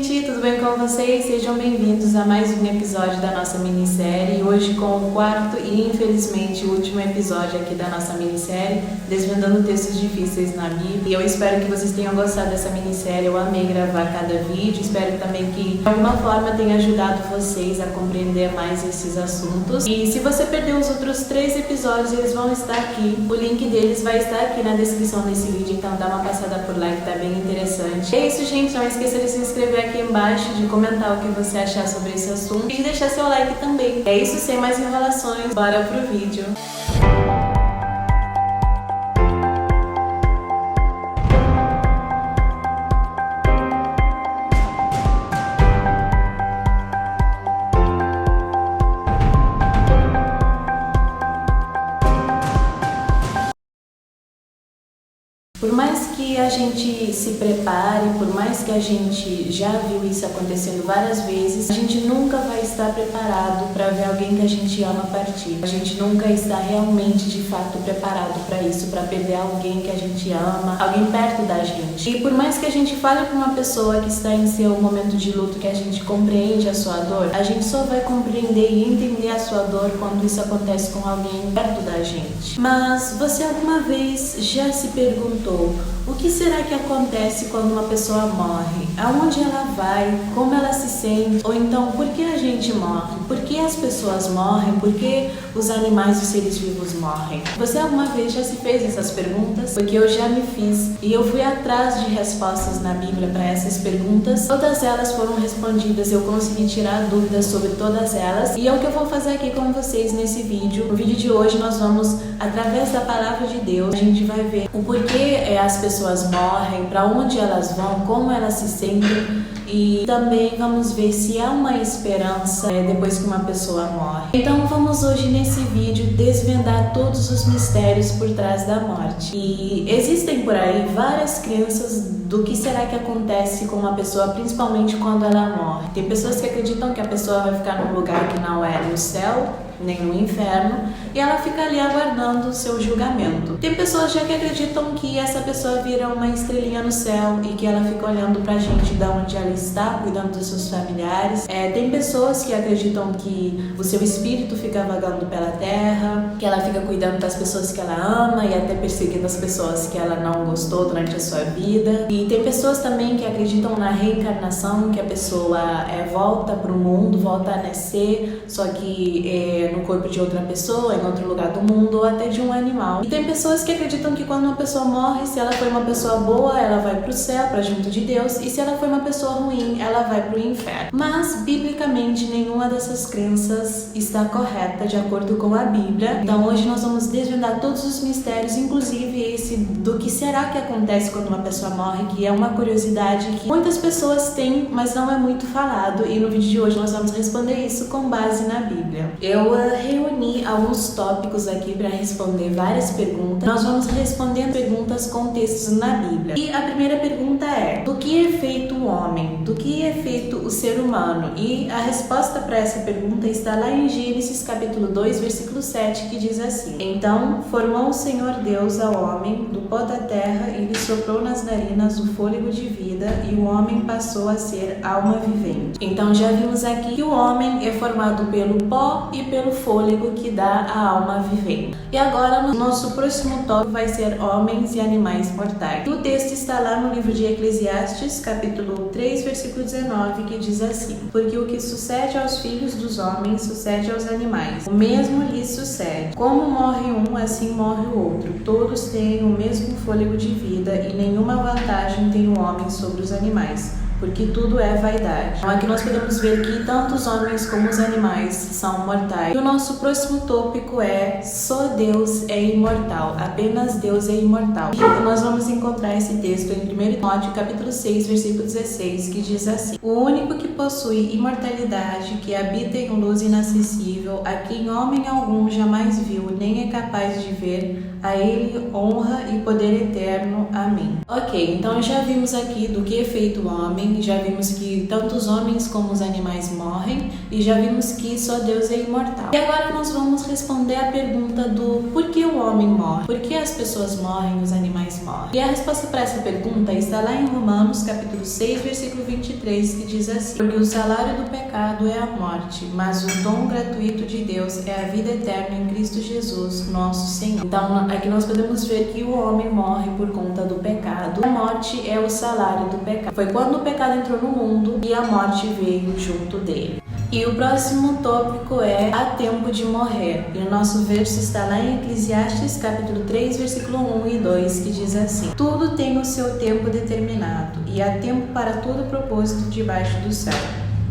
gente, tudo bem com vocês? Sejam bem-vindos a mais um episódio da nossa minissérie. Hoje com o quarto e, infelizmente, último episódio aqui da nossa minissérie, desvendando textos difíceis na Bíblia. E eu espero que vocês tenham gostado dessa minissérie. Eu amei gravar cada vídeo. Espero também que, de alguma forma, tenha ajudado vocês a compreender mais esses assuntos. E se você perdeu os outros 3 episódios, eles vão estar aqui. O link deles vai estar aqui na descrição desse vídeo, então dá uma passada por lá que tá bem interessante. É isso, gente. Não esqueça de se inscrever aqui embaixo, de comentar o que você achar sobre esse assunto e de deixar seu like também. É isso, sem mais enrolações, bora pro vídeo. Por mais que a gente se prepare, por mais que a gente já viu isso acontecendo várias vezes, a gente nunca vai estar preparado para ver alguém que a gente ama partir. A gente nunca está realmente, de fato, preparado para isso, para perder alguém que a gente ama, alguém perto da gente. E por mais que a gente fale para uma pessoa que está em seu momento de luto, que a gente compreende a sua dor, a gente só vai compreender e entender a sua dor quando isso acontece com alguém perto da gente. Mas você alguma vez já se perguntou: o que será que acontece quando uma pessoa morre? Aonde ela vai? Como ela se sente? Ou então, por que a gente morre? Por que as pessoas morrem? Por que os animais e os seres vivos morrem? Você alguma vez já se fez essas perguntas? Porque eu já me fiz e eu fui atrás de respostas na Bíblia para essas perguntas. Todas elas foram respondidas, eu consegui tirar dúvidas sobre todas elas e é o que eu vou fazer aqui com vocês nesse vídeo. No vídeo de hoje nós vamos, através da palavra de Deus, a gente vai ver o porquê as pessoas morrem, para onde elas vão, como elas se sentem e também vamos ver se há uma esperança depois que uma pessoa morre. Então vamos hoje nesse vídeo desvendar todos os mistérios por trás da morte. E existem por aí várias crenças do que será que acontece com uma pessoa, principalmente quando ela morre. Tem pessoas que acreditam que a pessoa vai ficar num lugar que não é no céu nem no inferno, e ela fica ali aguardando o seu julgamento. Tem pessoas já que acreditam que essa pessoa vira uma estrelinha no céu e que ela fica olhando pra gente de onde ela está, cuidando dos seus familiares. Tem pessoas que acreditam que o seu espírito fica vagando pela terra, que ela fica cuidando das pessoas que ela ama e até perseguindo as pessoas que ela não gostou durante a sua vida. E tem pessoas também que acreditam na reencarnação, que a pessoa volta pro mundo, volta a nascer, só que no corpo de outra pessoa, em outro lugar do mundo, ou até de um animal. E tem pessoas que acreditam que quando uma pessoa morre, se ela foi uma pessoa boa, ela vai pro céu, pra junto de Deus, e se ela foi uma pessoa ruim, ela vai pro inferno. Mas, biblicamente, nenhuma dessas crenças está correta de acordo com a Bíblia. Então hoje nós vamos desvendar todos os mistérios, inclusive esse do que será que acontece quando uma pessoa morre, que é uma curiosidade que muitas pessoas têm, mas não é muito falado, e no vídeo de hoje nós vamos responder isso com base na Bíblia. Eu reuni alguns tópicos aqui para responder várias perguntas. Nós vamos respondendo perguntas com textos na Bíblia. E a primeira pergunta é: do que é feito o homem? Do que é feito o ser humano? E a resposta para essa pergunta está lá em Gênesis capítulo 2, versículo 7, que diz assim: então formou o Senhor Deus ao homem do pó da terra e lhe soprou nas narinas o fôlego de vida, e o homem passou a ser alma vivente. Então já vimos aqui que o homem é formado pelo pó e pelo fôlego que dá a alma vivente. E agora no nosso próximo tópico vai ser homens e animais mortais. O texto está lá no livro de Eclesiastes, capítulo 3, versículo 19, que diz assim: porque o que sucede aos filhos dos homens sucede aos animais, o mesmo lhes sucede. Como morre um, assim morre o outro. Todos têm o mesmo fôlego de vida e nenhuma vantagem tem o homem sobre os animais, porque tudo é vaidade. Então aqui nós podemos ver que tanto os homens como os animais são mortais. E o nosso próximo tópico é: só Deus é imortal, apenas Deus é imortal. E nós vamos encontrar esse texto em 1 Timóteo capítulo 6, versículo 16, que diz assim: o único que possui imortalidade, que habita em luz inacessível, a quem homem algum jamais viu, nem é capaz de ver, A Ele honra e poder eterno. Amém. Ok, então já vimos aqui do que é feito o homem, já vimos que tanto os homens como os animais morrem e já vimos que só Deus é imortal. E agora nós vamos responder a pergunta do por que o homem morre? Por que as pessoas morrem, os animais morrem? E a resposta para essa pergunta está lá em Romanos capítulo 6, versículo 23, que diz assim: porque o salário do pecado é a morte, mas o dom gratuito de Deus é a vida eterna em Cristo Jesus, nosso Senhor. Então aqui nós podemos ver que o homem morre por conta do pecado. A morte é o salário do pecado. Foi quando o pecado entrou no mundo e a morte veio junto dele. E o próximo tópico é há tempo de morrer. E o nosso verso está lá em Eclesiastes capítulo 3, versículo 1 e 2, que diz assim: tudo tem o seu tempo determinado, e há tempo para todo propósito debaixo do céu.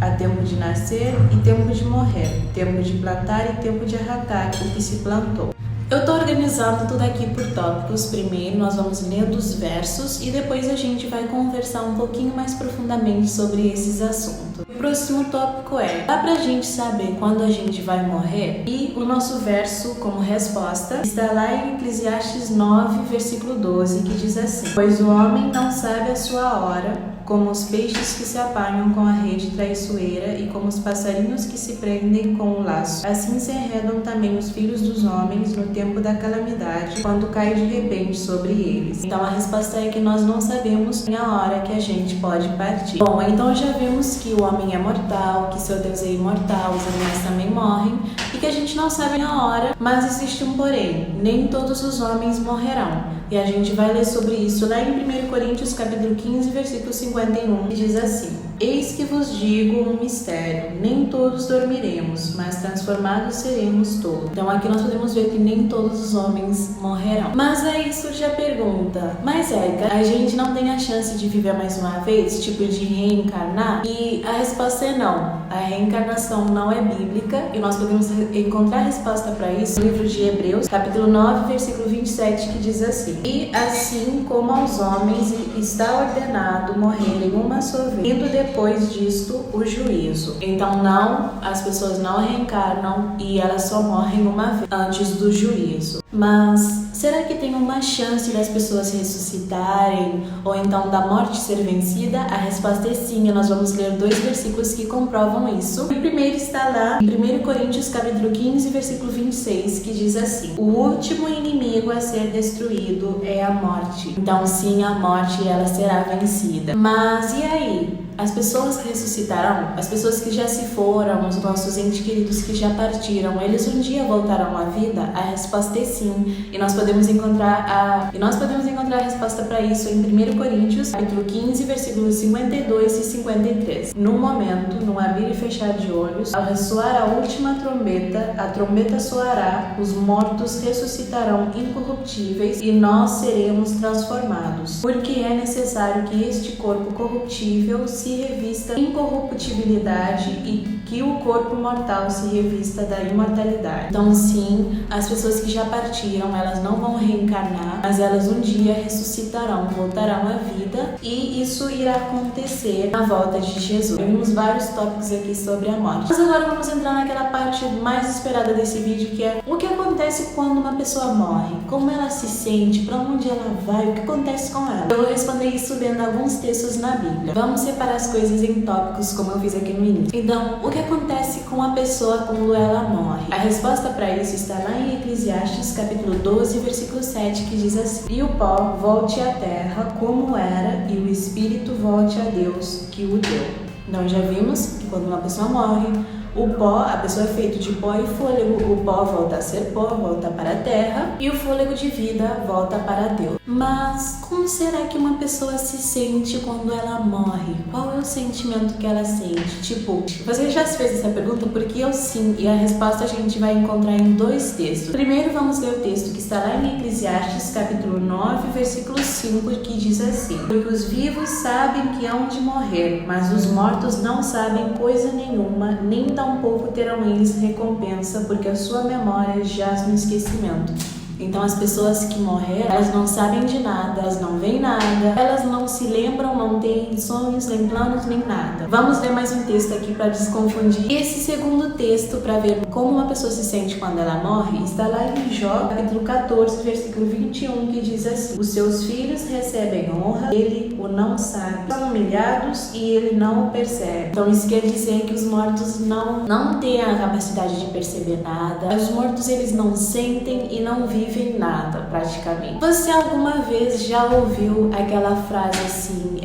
Há tempo de nascer e tempo de morrer, tempo de plantar e tempo de arrancar o que se plantou. Eu estou organizando tudo aqui por tópicos. Primeiro nós vamos lendo os versos e depois a gente vai conversar um pouquinho mais profundamente sobre esses assuntos. O próximo tópico é: dá pra gente saber quando a gente vai morrer? E o nosso verso como resposta está lá em Eclesiastes 9, versículo 12, que diz assim: pois o homem não sabe a sua hora, como os peixes que se apanham com a rede traiçoeira e como os passarinhos que se prendem com o laço. Assim se enredam também os filhos dos homens no tempo da calamidade, quando cai de repente sobre eles. Então a resposta é que nós não sabemos a hora que a gente pode partir. Bom, então já vimos que o homem é mortal, que seu Deus é imortal, os animais também morrem e que a gente não sabe a hora, mas existe um porém: nem todos os homens morrerão. E a gente vai ler sobre isso lá em 1 Coríntios capítulo 15, versículo 51, que diz assim: eis que vos digo um mistério, nem todos dormiremos, mas transformados seremos todos. Então aqui nós podemos ver que nem todos os homens morrerão. Mas aí surge a pergunta: mas Érica, a gente não tem a chance de viver mais uma vez, tipo de reencarnar? E a resposta é não. A reencarnação não é bíblica e nós podemos encontrar a resposta para isso no livro de Hebreus, capítulo 9, versículo 27, que diz assim: e assim como aos homens está ordenado morrerem uma só vez, tendo depois disto o juízo. Então não, as pessoas não reencarnam e elas só morrem uma vez antes do juízo. Mas será que tem uma chance das pessoas ressuscitarem ou então da morte ser vencida? A resposta é sim, e nós vamos ler dois versículos que comprovam isso. O primeiro está lá em 1 Coríntios capítulo 15, versículo 26, que diz assim: o último inimigo a ser destruído é a morte. Então sim, a morte ela será vencida. Mas e aí? As pessoas ressuscitarão? As pessoas que já se foram, os nossos entes queridos que já partiram, eles um dia voltarão à vida? A resposta é sim. E nós podemos encontrar a resposta para isso em 1 Coríntios, capítulo 15, versículos 52 e 53. No momento, no abrir e fechar de olhos, ao ressoar a última trombeta, a trombeta soará, os mortos ressuscitarão incorruptíveis e nós seremos transformados. Porque é necessário que este corpo corruptível se revista incorruptibilidade e que o corpo mortal se revista da imortalidade. Então sim, as pessoas que já partiram, elas não vão reencarnar, mas elas um dia ressuscitarão, voltarão à vida e isso irá acontecer na volta de Jesus. Vimos vários tópicos aqui sobre a morte. Mas agora vamos entrar naquela parte mais esperada desse vídeo, que é o que acontece quando uma pessoa morre, como ela se sente, para onde ela vai, o que acontece com ela. Eu vou responder isso lendo alguns textos na Bíblia. Vamos separar as coisas em tópicos, como eu fiz aqui no início. Então, o que acontece com a pessoa quando ela morre? A resposta para isso está lá em Eclesiastes capítulo 12, versículo 7, que diz assim: e o pó volte à terra como era, e o espírito volte a Deus que o deu. Então já vimos que quando uma pessoa morre, o pó, a pessoa é feita de pó e fôlego, o pó volta a ser pó, volta para a terra, e o fôlego de vida volta para Deus. Mas como será que uma pessoa se sente quando ela morre? Qual é o sentimento que ela sente? Tipo, você já se fez essa pergunta? Porque eu sim, e a resposta a gente vai encontrar em dois textos. Primeiro vamos ler o texto que está lá em Eclesiastes capítulo 9, versículo 5, que diz assim: porque os vivos sabem que hão de morrer, mas os mortos não sabem coisa nenhuma, nem tampouco terão eles recompensa, porque a sua memória jaz no esquecimento. Então as pessoas que morreram, elas não sabem de nada, elas não veem nada, elas não se lembram, não têm sonhos, nem planos, nem nada. Vamos ler mais um texto aqui para desconfundir. Esse segundo texto, para ver como uma pessoa se sente quando ela morre, está lá em Jó, capítulo 14, versículo 21, que diz assim: os seus filhos recebem honra, ele o não sabe, são humilhados e ele não o percebe. Então isso quer dizer que os mortos não têm a capacidade de perceber nada. Os mortos, eles não sentem e não vivem nada, praticamente. Você alguma vez já ouviu aquela frase assim,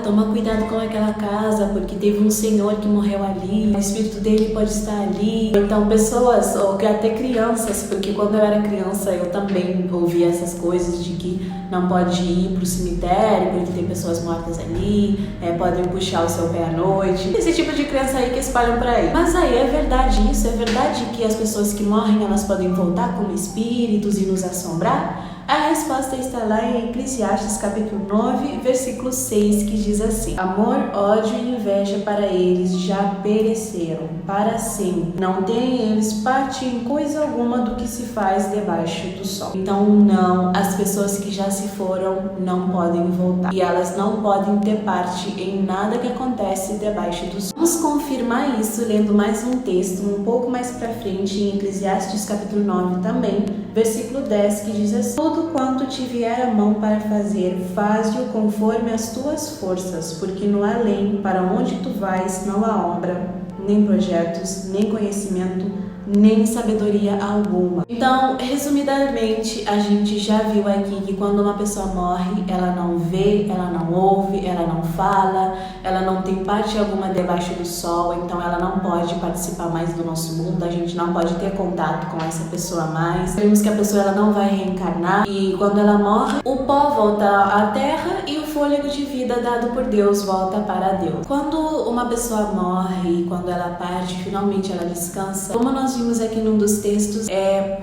toma cuidado com aquela casa, porque teve um senhor que morreu ali, o espírito dele pode estar ali. Então pessoas, ou que até crianças, porque quando eu era criança eu também ouvia essas coisas de que não pode ir pro cemitério, porque tem pessoas mortas ali, podem puxar o seu pé à noite. Esse tipo de crença aí que espalham por aí. Mas aí é verdade isso? É verdade que as pessoas que morrem, elas podem voltar como espíritos e nos assombrar? A resposta está lá em Eclesiastes capítulo 9, versículo 6, que diz assim: amor, ódio e inveja para eles já pereceram para sempre. Não têm eles parte em coisa alguma do que se faz debaixo do sol. Então não, as pessoas que já se foram não podem voltar. E elas não podem ter parte em nada que acontece debaixo do sol. Vamos confirmar isso lendo mais um texto um pouco mais para frente em Eclesiastes capítulo 9 também, versículo 10, que diz assim: tudo quanto te vier a mão para fazer, faze-o conforme as tuas forças, porque no além, para onde tu vais, não há obra, nem projetos, nem conhecimento, nem sabedoria alguma. Então, resumidamente, a gente já viu aqui que quando uma pessoa morre, ela não vê, ela não ouve, ela não fala, ela não tem parte alguma debaixo do sol, então ela não pode participar mais do nosso mundo, a gente não pode ter contato com essa pessoa mais. Vemos que a pessoa ela não vai reencarnar e quando ela morre, o pó volta à terra e o fôlego de vida dado por Deus volta para Deus. Quando uma pessoa morre, quando ela parte, finalmente ela descansa, como nós vimos aqui num dos textos,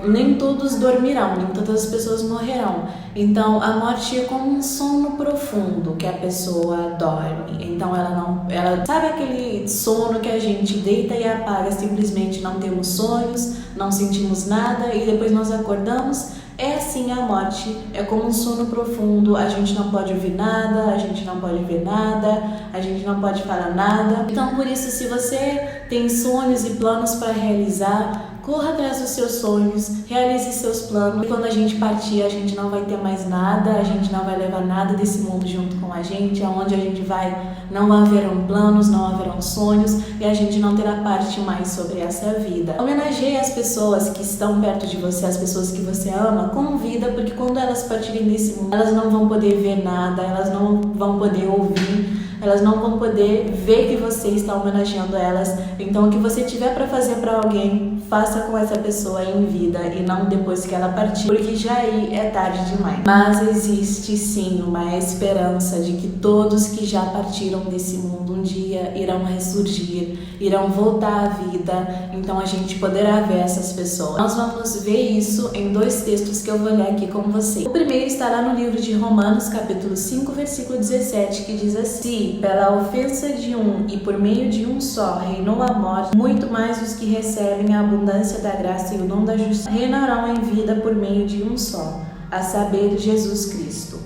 nem todos dormirão, nem todas as pessoas morrerão. Então a morte é como um sono profundo que a pessoa dorme. Então ela sabe aquele sono que a gente deita e apaga, simplesmente não temos sonhos, não sentimos nada e depois nós acordamos. É assim a morte, é como um sono profundo, a gente não pode ouvir nada, a gente não pode ver nada, a gente não pode falar nada. Então por isso, se você tem sonhos e planos para realizar, corra atrás dos seus sonhos, realize seus planos. E quando a gente partir, a gente não vai ter mais nada, a gente não vai levar nada desse mundo junto com a gente. Aonde a gente vai, não haverão planos, não haverão sonhos e a gente não terá parte mais sobre essa vida. Homenageie as pessoas que estão perto de você, as pessoas que você ama, com vida, porque quando elas partirem desse mundo, elas não vão poder ver nada, elas não vão poder ouvir, elas não vão poder ver que você está homenageando elas. Então o que você tiver para fazer para alguém, faça com essa pessoa em vida e não depois que ela partir, porque já aí é tarde demais. Mas existe sim uma esperança de que todos que já partiram desse mundo um dia irão ressurgir, irão voltar à vida, então a gente poderá ver essas pessoas. Nós vamos ver isso em dois textos que eu vou ler aqui com você. O primeiro está lá no livro de Romanos, capítulo 5, versículo 17, que diz assim: pela ofensa de um e por meio de um só reinou a morte, muito mais os que recebem a abundância da graça e o dom da justiça reinarão em vida por meio de um só, a saber, Jesus Cristo.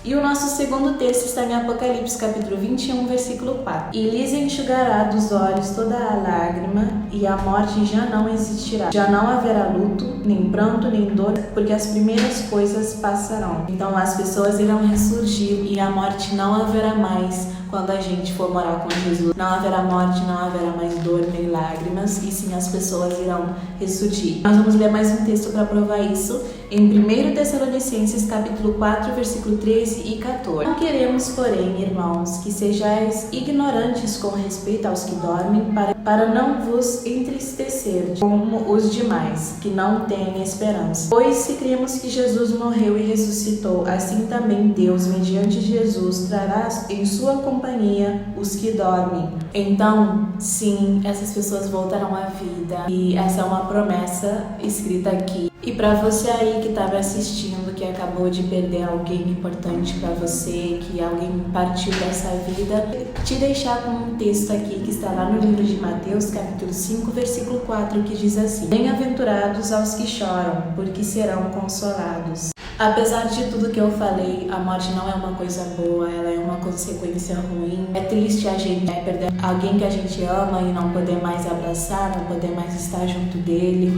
E o nosso segundo texto está em Apocalipse, capítulo 21, versículo 4. E lhes enxugará dos olhos toda a lágrima, e a morte já não existirá. Já não haverá luto, nem pranto, nem dor, porque as primeiras coisas passarão. Então as pessoas irão ressurgir e a morte não haverá mais quando a gente for morar com Jesus. Não haverá morte, não haverá mais dor, nem lágrimas, e sim as pessoas irão ressurgir. Nós vamos ler mais um texto para provar isso, em 1 Tessalonicenses, capítulo 4, versículo 13 e 14. Não queremos, porém, irmãos, que sejais ignorantes com respeito aos que dormem, para não vos entristecer, como os demais, que não têm esperança. Pois se cremos que Jesus morreu e ressuscitou, assim também Deus, mediante Jesus, trará em sua companhia os que dormem. Então, sim, essas pessoas voltarão à vida, e essa é uma promessa escrita aqui. E para você aí que tá me assistindo, que acabou de perder alguém importante para você, que alguém partiu dessa vida, te deixar com um texto aqui que está lá no livro de Mateus, capítulo 5, versículo 4, que diz assim: Bem-aventurados aos que choram, porque serão consolados. Apesar de tudo que eu falei, a morte não é uma coisa boa, ela é uma consequência ruim. É triste a gente perder alguém que a gente ama e não poder mais abraçar, não poder mais estar junto dele.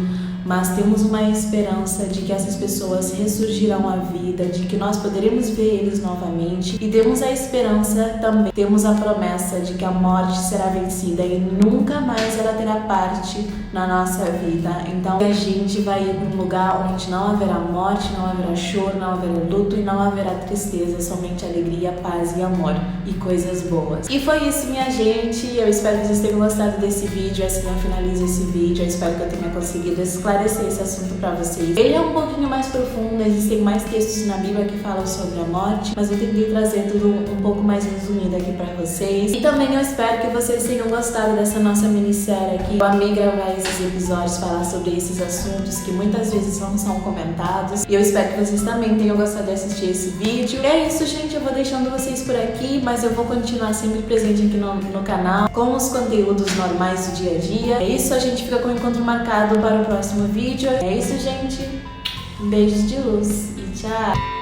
Mas temos uma esperança de que essas pessoas ressurgirão à vida, de que nós poderemos ver eles novamente. E temos a esperança também, temos a promessa de que a morte será vencida e nunca mais ela terá parte na nossa vida. Então a gente vai ir para um lugar onde não haverá morte, não haverá choro, não haverá luto e não haverá tristeza, somente alegria, paz e amor e coisas boas. E foi isso, minha gente. Eu espero que vocês tenham gostado desse vídeo. Assim eu finalizo esse vídeo. Eu espero que eu tenha conseguido esclarecer esse assunto para vocês. Ele é um pouquinho mais profundo, existem mais textos na Bíblia que falam sobre a morte, mas eu tentei trazer tudo um pouco mais resumido aqui para vocês. E também eu espero que vocês tenham gostado dessa nossa minissérie aqui. Eu amei gravar esses episódios, falar sobre esses assuntos que muitas vezes não são comentados. E eu espero que vocês também tenham gostado de assistir esse vídeo. E é isso, gente. Eu vou deixando vocês por aqui, mas eu vou continuar sempre presente aqui no canal com os conteúdos normais do dia a dia. É isso, a gente fica com o encontro marcado para o próximo vídeo. É isso, gente. Beijos de luz e tchau!